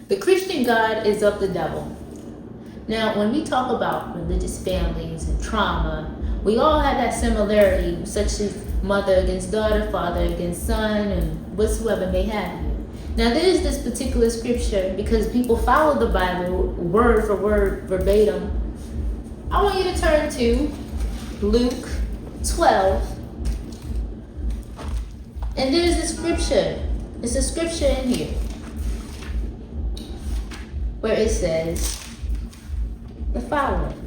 The Christian God is of the devil. Now, when we talk about religious families and trauma, we all have that similarity, such as mother against daughter, father against son, and whatsoever may have you. Now, there's this particular scripture, because people follow the Bible word for word, verbatim. I want you to turn to Luke 12. And there's a scripture. It's a scripture in here where it says the following.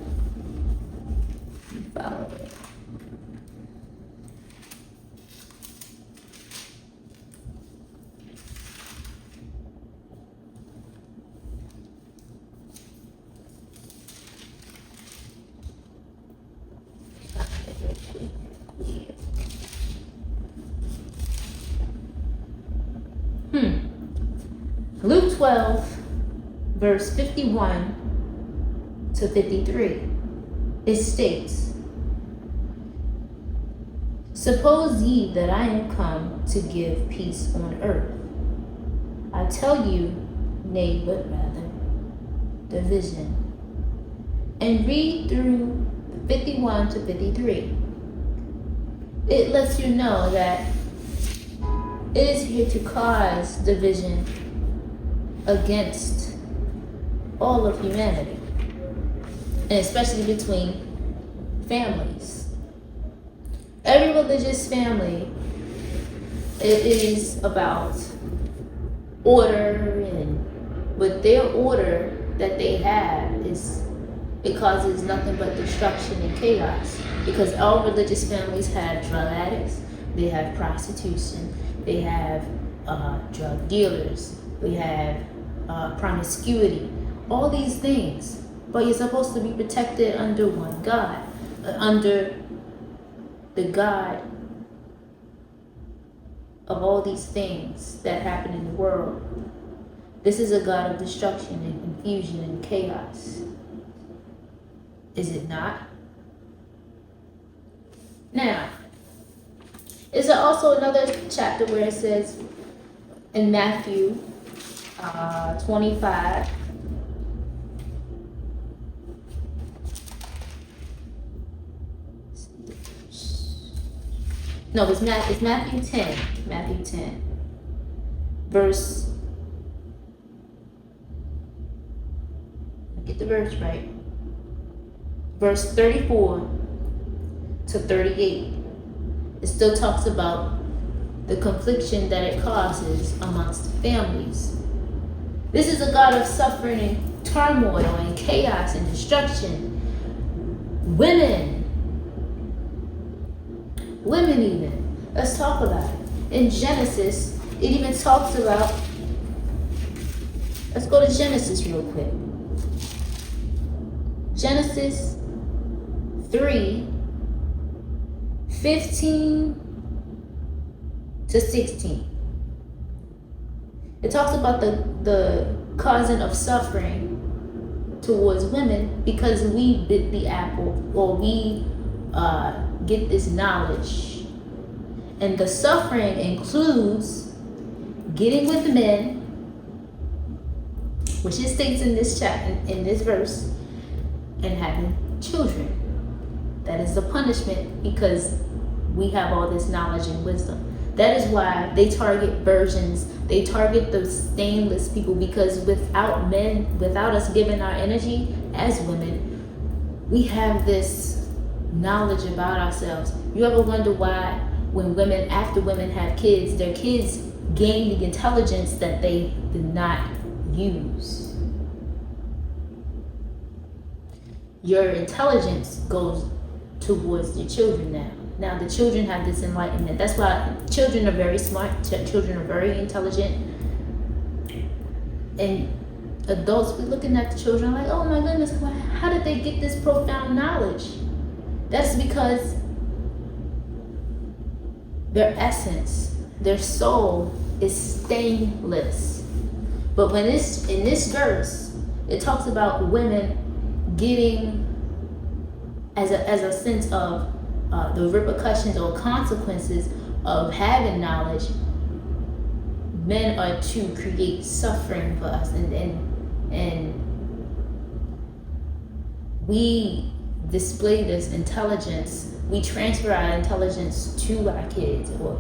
Luke 12, verse 51 to 53. It states, "Suppose ye that I am come to give peace on earth. I tell you, nay, but rather, division." And read through 51 to 53. It lets you know that it is here to cause division against all of humanity, and especially between families. Every religious family, it is about order, but their order that they have it causes nothing but destruction and chaos, because all religious families have drug addicts, they have prostitution, they have drug dealers, we have promiscuity, all these things. But you're supposed to be protected under one God, under the God of all these things that happen in the world. This is a God of destruction and confusion and chaos. Is it not? Now, is there also another chapter where it says in Matthew 25, no, it's Matthew 10, verse, get the verse right, verse 34 to 38. It still talks about the confliction that it causes amongst families. This is a God of suffering and turmoil and chaos and destruction. Women even. Let's talk about it. In Genesis, it even talks about, let's go to Genesis real quick. Genesis 3, 15 to 16. It talks about the causing of suffering towards women because we bit the apple, or we get this knowledge. And the suffering includes getting with men, which it states in this in this verse, and having children. That is the punishment, because we have all this knowledge and wisdom. That is why they target virgins. They target the stainless people, because without men, without us giving our energy as women, we have this knowledge about ourselves. You ever wonder why when after women have kids, their kids gain the intelligence that they did not use? Your intelligence goes towards your children now. Now the children have this enlightenment. That's why children are very smart. Children are very intelligent. And adults be looking at the children like, oh my goodness, how did they get this profound knowledge? That's because their essence, their soul is stainless. But when in this verse, it talks about women getting, as a sense of the repercussions or consequences of having knowledge, men are to create suffering for us, and we display this intelligence. We transfer our intelligence to our kids, or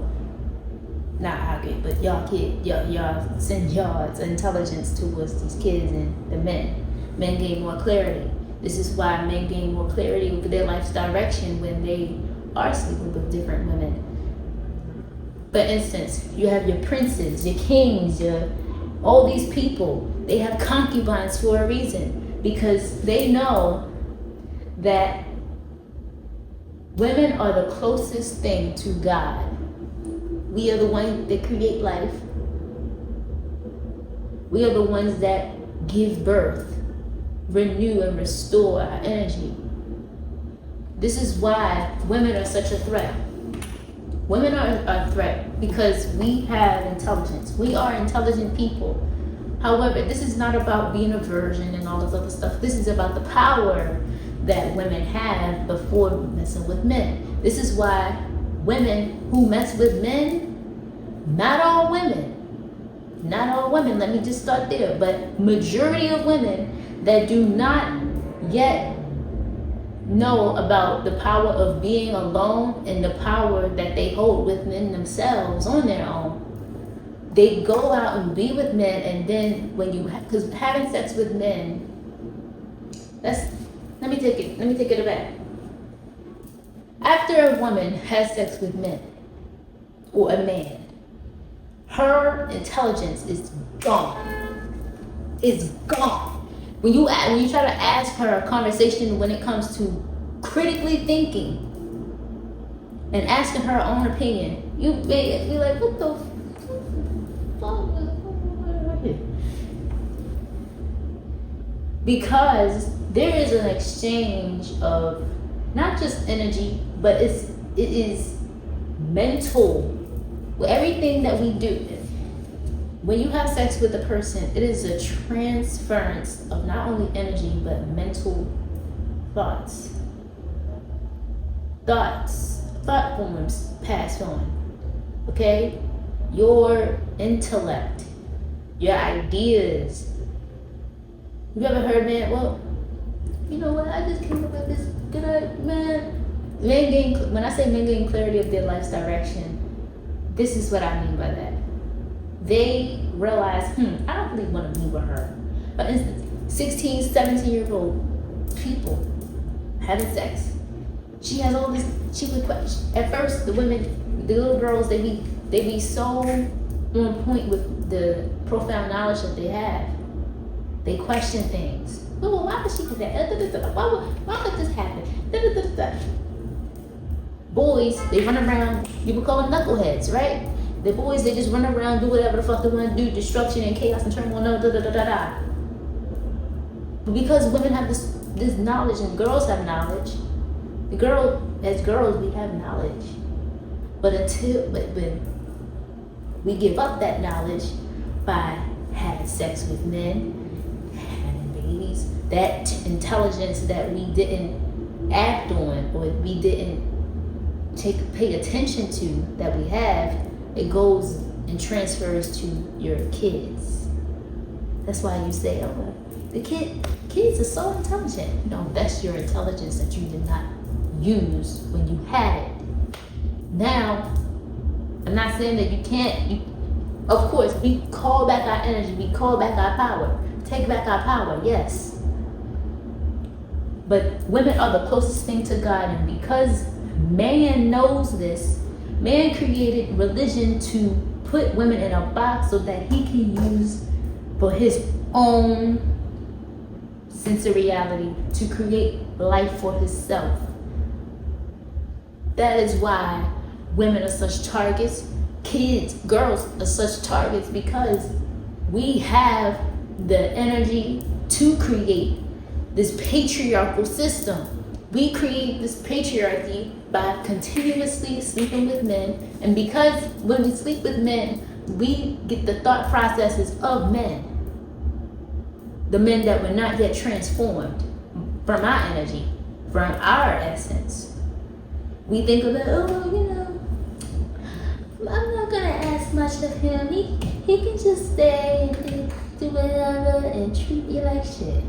not our kids, but y'all kids. Y'all send y'all's intelligence towards these kids and the men. Men gain more clarity. This is why men gain more clarity with their life's direction when they are sleeping with different women. For instance, you have your princes, your kings, all these people. They have concubines for a reason, because they know that women are the closest thing to God. We are the ones that create life. We are the ones that give birth, renew, and restore our energy. This is why women are such a threat. Women are a threat because we have intelligence. We are intelligent people. However, this is not about being a virgin and all this other stuff. This is about the power that women have before messing with men. This is why women who mess with men, not all women, let me just start there, but majority of women that do not yet know about the power of being alone and the power that they hold within themselves on their own, they go out and be with men, and then when you, because having sex with men, let me take it back. After a woman has sex with men, or a man, her intelligence is gone. It's gone. When you try to ask her a conversation when it comes to critically thinking and asking her own opinion, you may be like, what the fuck is going on here? Because there is an exchange of not just energy, but it is mental. With everything that we do, when you have sex with a person, it is a transference of not only energy, but mental thoughts. Thought forms passed on. Okay? Your intellect, your ideas. You ever heard, man, well, you know what, I just came up with this good idea, man. When I say men gain clarity of their life's direction, this is what I mean by that. They realize, I don't really want to be with her. For instance, 16, 17-year-old people having sex. She has all this, she would question. At first, the women, the little girls, they be so on point with the profound knowledge that they have. They question things. Well, why did she do that? Why did this happen? Boys, they run around, you would call them knuckleheads, right? The boys, they just run around, do whatever the fuck they want to do, destruction and chaos and turmoil, But because women have this knowledge and girls have knowledge, as girls, we have knowledge. But we give up that knowledge by having sex with men, having babies, that intelligence that we didn't act on, or we didn't pay attention to, that we have, it goes and transfers to your kids. That's why you say, oh, the kids are so intelligent. No, that's your intelligence that you did not use when you had it. Now, I'm not saying that you can't, of course, we call back our energy, we call back our power, take back our power, yes. But women are the closest thing to God, and because man knows this, man created religion to put women in a box so that he can use for his own sense of reality to create life for himself. That is why women are such targets, kids, girls are such targets, because we have the energy to create this patriarchal system. We create this patriarchy by continuously sleeping with men, and because when we sleep with men, we get the thought processes of men. The men that were not yet transformed from our energy, from our essence. We think of it, oh, I'm not gonna ask much of him. he can just stay and do whatever and treat you like shit.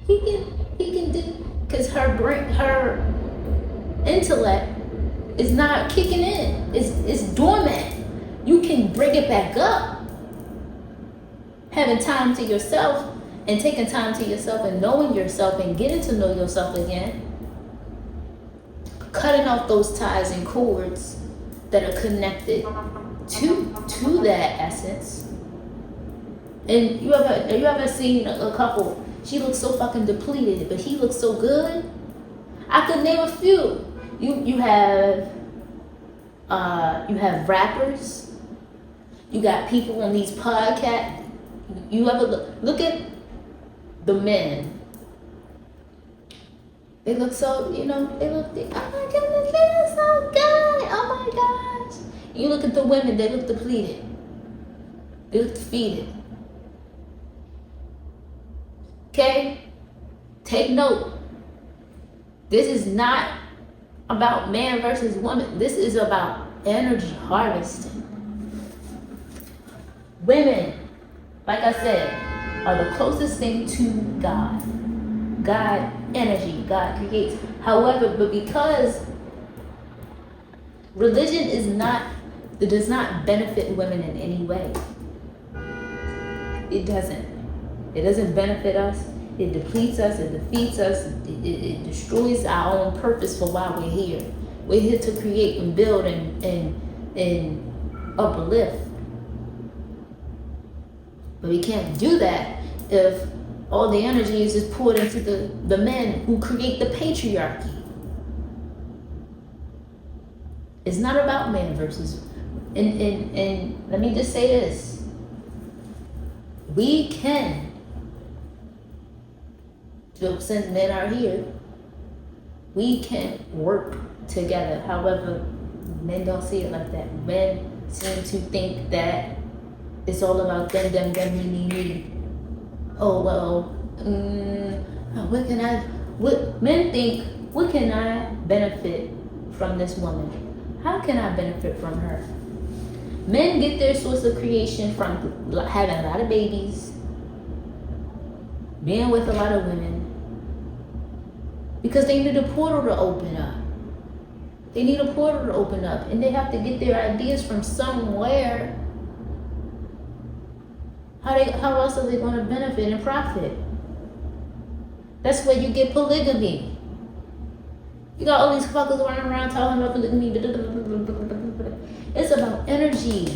He can do, because her intellect is not kicking in. It's dormant. You can bring it back up. Having time to yourself and taking time to yourself and knowing yourself and getting to know yourself again. Cutting off those ties and cords that are connected to that essence. And you ever seen a couple? She looks so fucking depleted, but he looks so good. I could name a few. You have rappers. You got people on these podcasts. You ever look at the men? They look so, oh my goodness, they look so good. Oh my gosh. You look at the women, they look depleted. They look defeated. Okay? Take note. This is not about man versus woman. This is about energy harvesting. Women, like I said, are the closest thing to God. God energy, God creates. However, but because religion does not benefit women in any way. It doesn't. It doesn't benefit us. It depletes us. It defeats us. It destroys our own purpose for why we're here. We're here to create and build and uplift. But we can't do that if all the energy is just poured into the men who create the patriarchy. It's not about man versus. And let me just say this. We can, since men are here, we can work together. However, men don't see it like that. Men seem to think that it's all about them, me. Oh, well, men think, what can I benefit from this woman? How can I benefit from her? Men get their source of creation from having a lot of babies, being with a lot of women, because they need a portal to open up. They need a portal to open up, and they have to get their ideas from somewhere. How else are they going to benefit and profit? That's where you get polygamy. You got all these fuckers running around talking about polygamy. It's about energy.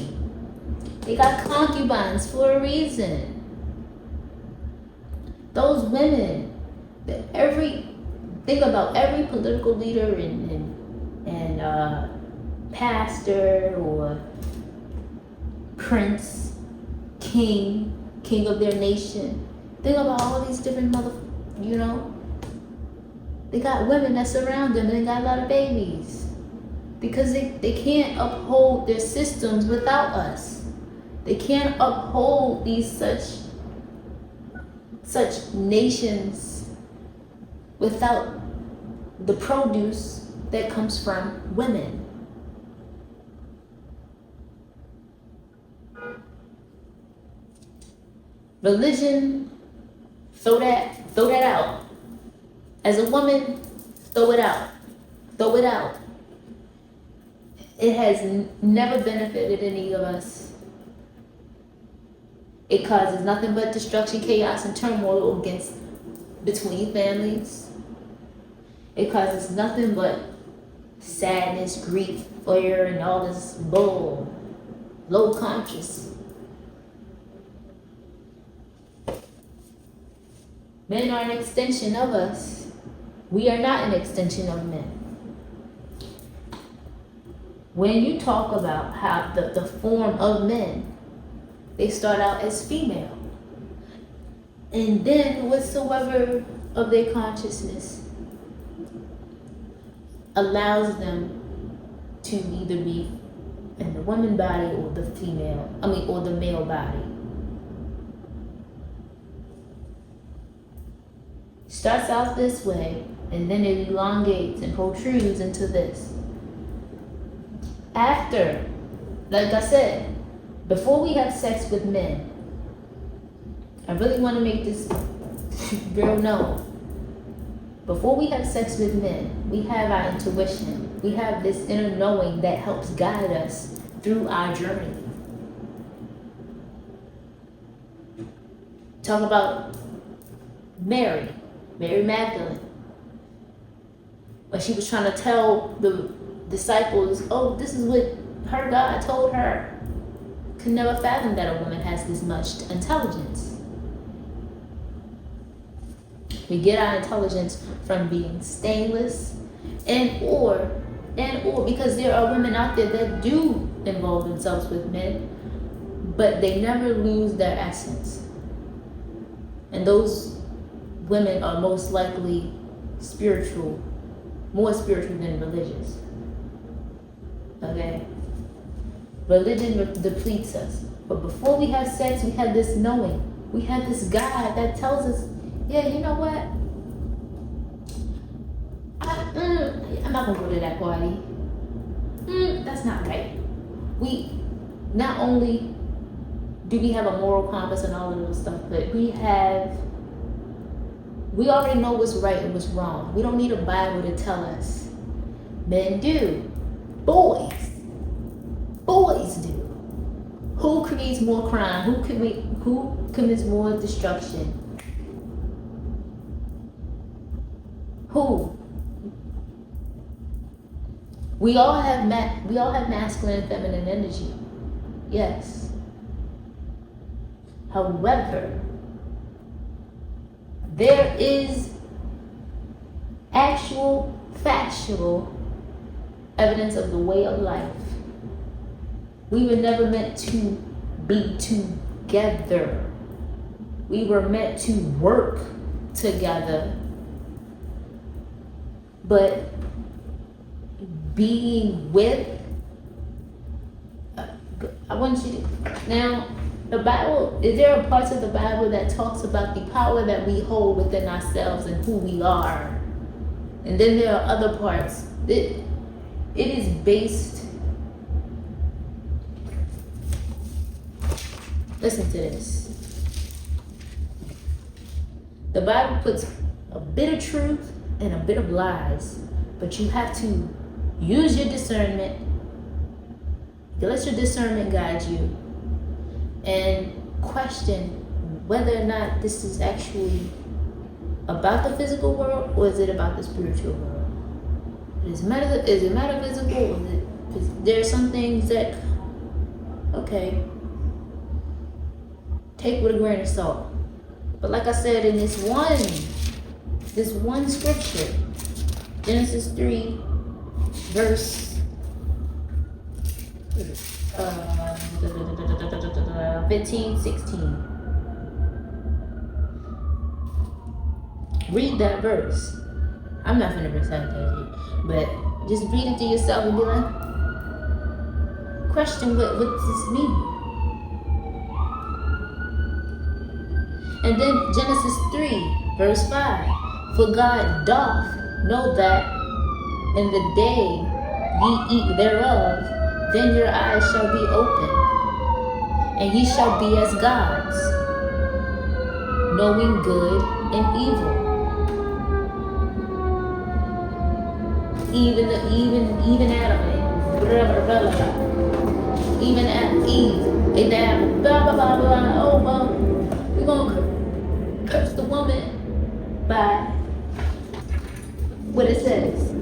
They got concubines for a reason. Those women, think about every political leader and pastor or prince, king of their nation. Think about all these different they got women that surround them and they got a lot of babies. Because they can't uphold their systems without us. They can't uphold these such nations without the produce that comes from women. Religion, throw that out. As a woman, throw it out. Throw it out. It has never benefited any of us. It causes nothing but destruction, chaos, and turmoil between families. It causes nothing but sadness, grief, fear, and all this bull, low conscious. Men are an extension of us. We are not an extension of men. When you talk about how the form of men, they start out as female. And then whatsoever of their consciousness allows them to either be in the woman body or or the male body. Starts out this way, and then it elongates and protrudes into this. after, like I said, before we have sex with men, I really want to make this real known. Before we have sex with men, we have our intuition. We have this inner knowing that helps guide us through our journey. Talk about Mary Magdalene. When she was trying to tell the disciples, oh, this is what her God told her. Could never fathom that a woman has this much intelligence. We get our intelligence from being stainless and or because there are women out there that do involve themselves with men, but they never lose their essence. And those women are most likely spiritual, more spiritual than religious. Okay? Religion depletes us. But before we have sex, we have this knowing. We have this God that tells us, yeah, you know what? I'm not gonna go to that party. That's not right. We not only do we have a moral compass and all of those stuff, but we already know what's right and what's wrong. We don't need a Bible to tell us. Men do. Boys do. Who creates more crime? Who commits more destruction? Who? We all have masculine and feminine energy. Yes. However, there is actual, factual evidence of the way of life. We were never meant to be together. We were meant to work together. But being with, I want you to, now, the Bible, there are parts of the Bible that talks about the power that we hold within ourselves and who we are. And then there are other parts. It is based, listen to this. The Bible puts a bit of truth and a bit of lies, but you have to use your discernment. Let your discernment guide you and question whether or not this is actually about the physical world or is it about the spiritual world. Is it metaphysical? There are some things that, okay, take with a grain of salt. But like I said, in this one scripture, Genesis 3, verse 15, 16. Read that verse. I'm not going to recite that yet, but just read it to yourself and be like, question what does this mean? And then Genesis 3, verse 5. For God doth know that in the day ye eat thereof, then your eyes shall be opened, and ye shall be as gods, knowing good and evil. Even Adam, even Eve, they dab, blah blah blah blah. Oh well, we're gonna curse the woman by what it says.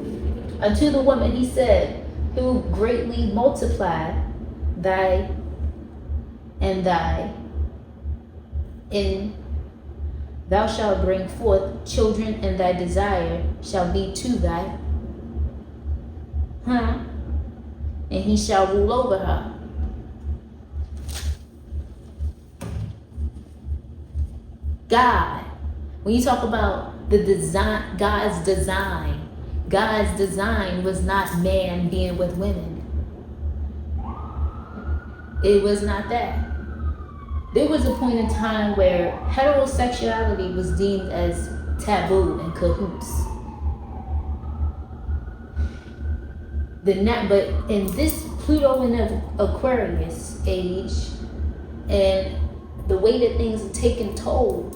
Unto the woman he said, who greatly multiply thy and thou shalt bring forth children, and thy desire shall be to thy and he shall rule over her. God, when you talk about the design, God's design was not man being with women. It was not that. There was a point in time where heterosexuality was deemed as taboo and cahoots. But in this Pluto in the Aquarius age, and the way that things are taking toll.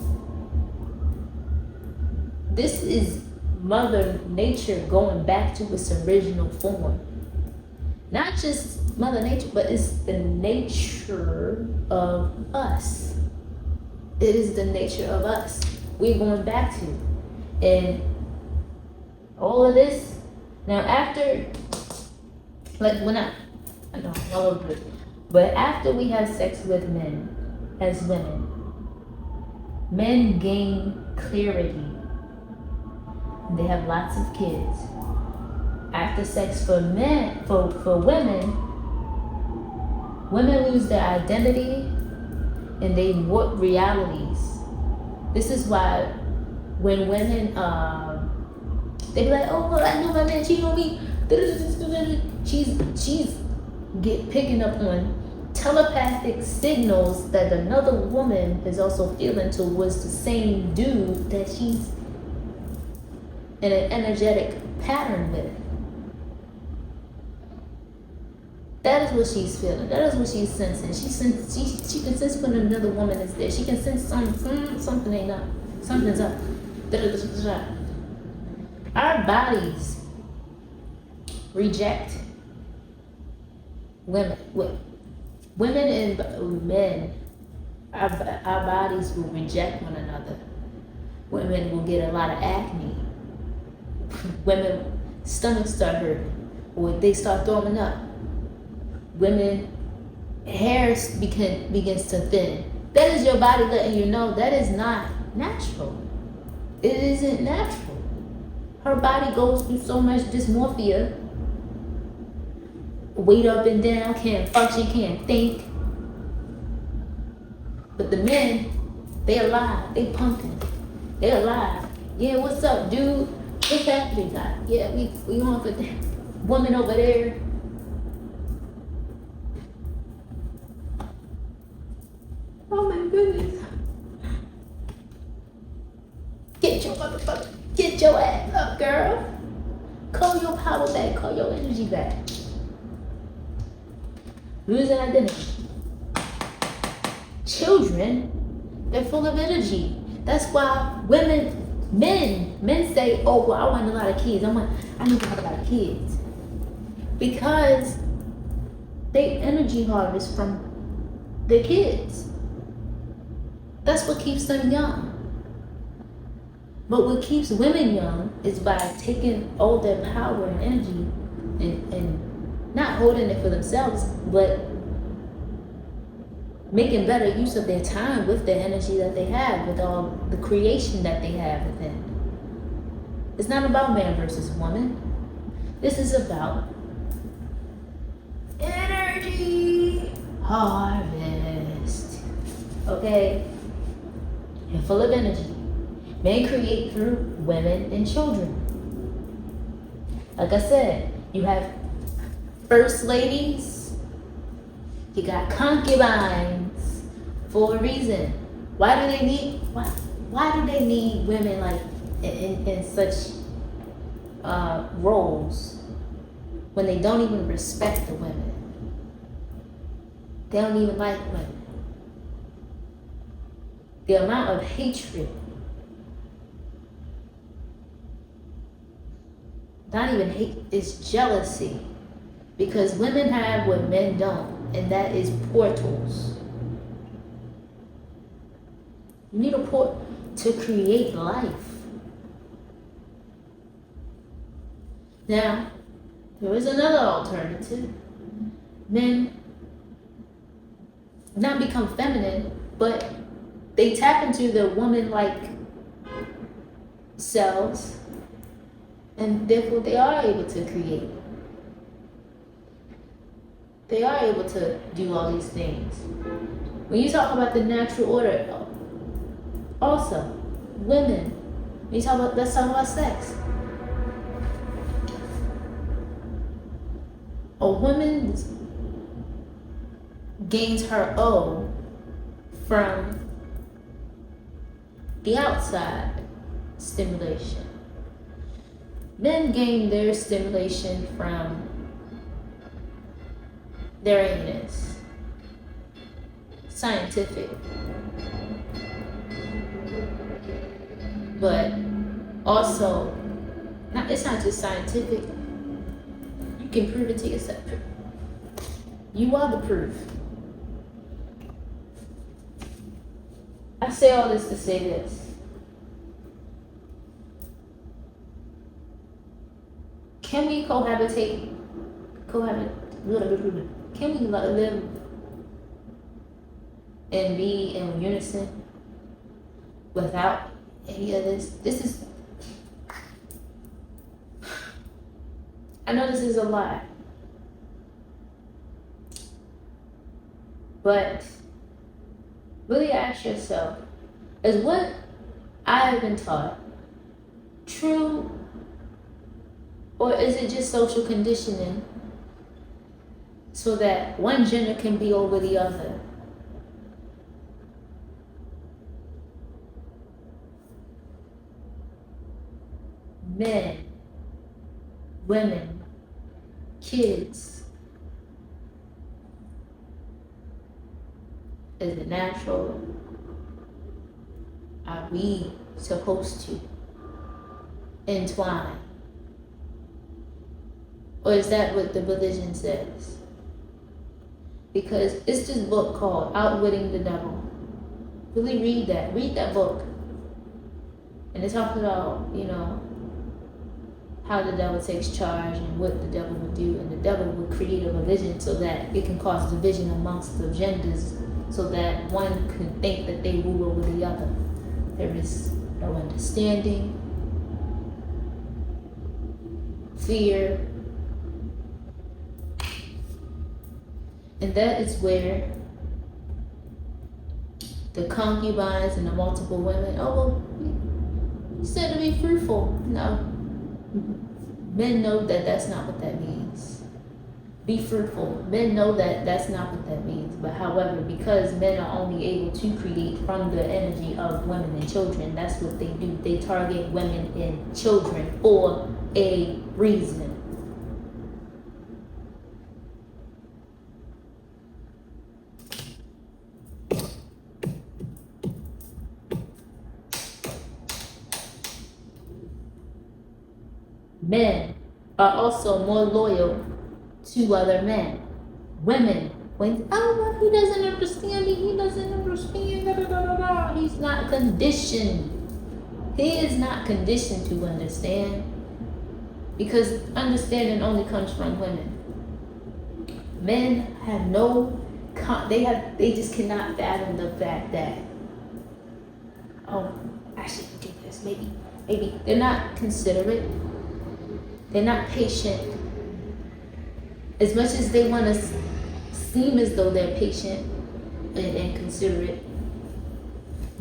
This is Mother Nature going back to its original form. Not just Mother Nature, but it's the nature of us. It is the nature of us. We're going back to. And all of this, now after, like when I know, all over it, but after we have sex with men, as women, men gain clarity. They have lots of kids. After sex for men, for women, women lose their identity and they warp realities. This is why when women, they be like, oh, I know my man cheated on me. She's picking up on telepathic signals that another woman is also feeling towards the same dude that she's in an energetic pattern with. That is what she's feeling. That is what she's sensing. She can sense when another woman is there. She can sense something ain't up. Something's up. Our bodies reject women. Women and men, our bodies will reject one another. Women will get a lot of acne. Women, stomachs start hurting, or they start throwing up. Women, hair begins to thin. That is your body letting you know that is not natural. It isn't natural. Her body goes through so much dysmorphia. Weight up and down, can't function, can't think. But the men, they alive, they pumping, they alive. Yeah, what's up, dude? What's happening? Yeah, we on for that woman over there. Oh my goodness. Get your ass up, girl. Call your power back, call your energy back. Losing identity. Children, they're full of energy. That's why men say, oh, well, I want a lot of kids. I need to have a lot of kids. Because they energy harvest from their kids. That's what keeps them young. But what keeps women young is by taking all their power and energy and not holding it for themselves, but making better use of their time with the energy that they have, with all the creation that they have within. It's not about man versus woman. This is about energy harvest. Okay? You're full of energy. Men create through women and children. Like I said, you have first ladies, you got concubines for a reason. Why do they need women like in such roles when they don't even respect the women? They don't even like women. The amount of hatred, not even hate, is jealousy. Because women have what men don't, and that is portals. You need a portal to create life. Now, there is another alternative. Men not become feminine, but they tap into their woman-like selves, and therefore they are able to create. They are able to do all these things. When you talk about the natural order, also, women, let's talk about sex. A woman gains her O from the outside stimulation. Men gain their stimulation from therein is scientific, but also it's not just scientific. You can prove it to yourself. You are the proof. I say all this to say this. Can we cohabitate? Can we live and be in unison without any of this? I know this is a lot, but really ask yourself, is what I have been taught true, or is it just social conditioning so that one gender can be over the other? Men, women, kids. Is it natural? Are we supposed to entwine? Or is that what the religion says? Because it's this book called Outwitting the Devil. Really read that. Read that book. And it talks about, how the devil takes charge and what the devil would do. And the devil would create a religion so that it can cause division amongst the genders, so that one can think that they rule over the other. There is no understanding, fear, and that is where the concubines and the multiple women, you said to be fruitful. No. Men know that that's not what that means. Be fruitful. Men know that that's not what that means. But however, because men are only able to create from the energy of women and children, that's what they do. They target women and children for a reason. Men are also more loyal to other men. Women, he doesn't understand me, he's not conditioned. He is not conditioned to understand, because understanding only comes from women. Men have they just cannot fathom the fact that, I should do this, maybe. They're not considerate. They're not patient. As much as they want to seem as though they're patient and considerate,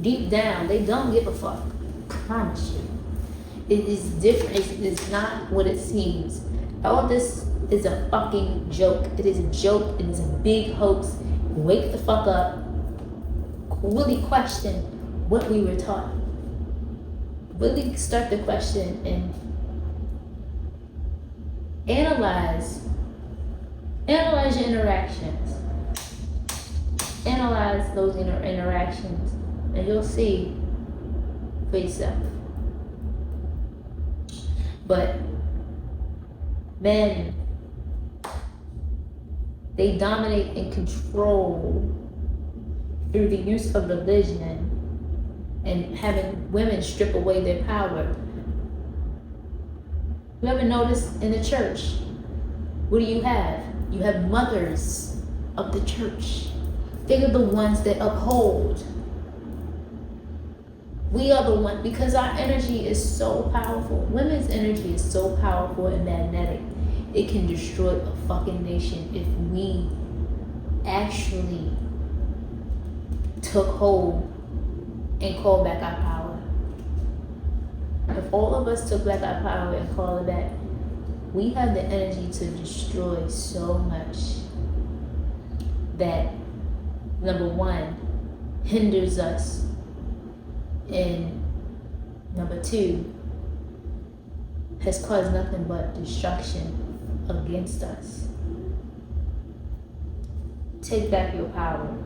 deep down, they don't give a fuck. I promise you. It is different. It's not what it seems. All this is a fucking joke. It is a joke. It is a big hoax. Wake the fuck up. Really question what we were taught. Really start the question and analyze your interactions. Analyze those interactions, and you'll see for yourself. But men, they dominate and control through the use of religion and having women strip away their power. You ever notice in the church, what do you have? You have mothers of the church. They are the ones that uphold. We are the ones, because our energy is so powerful. Women's energy is so powerful and magnetic. It can destroy a fucking nation if we actually took hold and called back our power. If all of us took back our power and called it back, we have the energy to destroy so much that, number one, hinders us, and number two, has caused nothing but destruction against us. Take back your power.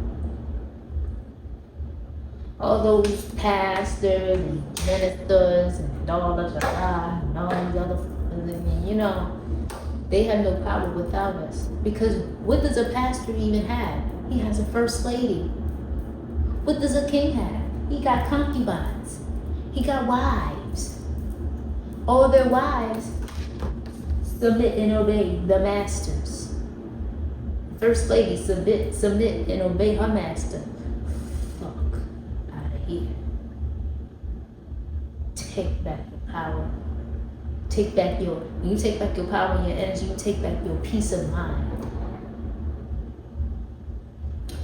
All those pastors and ministers and all of the and all these other, you know, they have no power without us. Because what does a pastor even have? He has a first lady. What does a king have? He got concubines. He got wives. All their wives submit and obey the masters. First lady submit and obey her master. Fuck out of here. Take back your power. When you take back your power and your energy, you take back your peace of mind.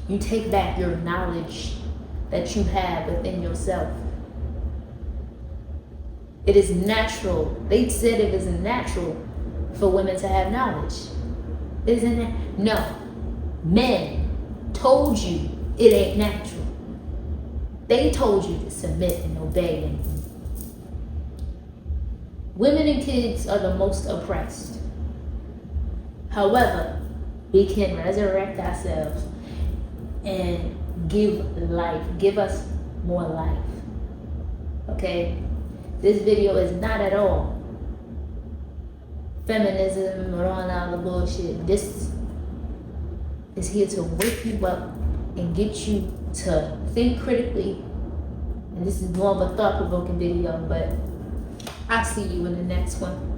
You take back your knowledge that you have within yourself. It is natural. They said it is natural for women to have knowledge. Isn't it? No. Men told you it ain't natural. They told you to submit and obey. And women and kids are the most oppressed. However, we can resurrect ourselves and give us more life. Okay? This video is not at all feminism or all that other bullshit. This is here to wake you up and get you to think critically. And this is more of a thought-provoking video, but I'll see you in the next one.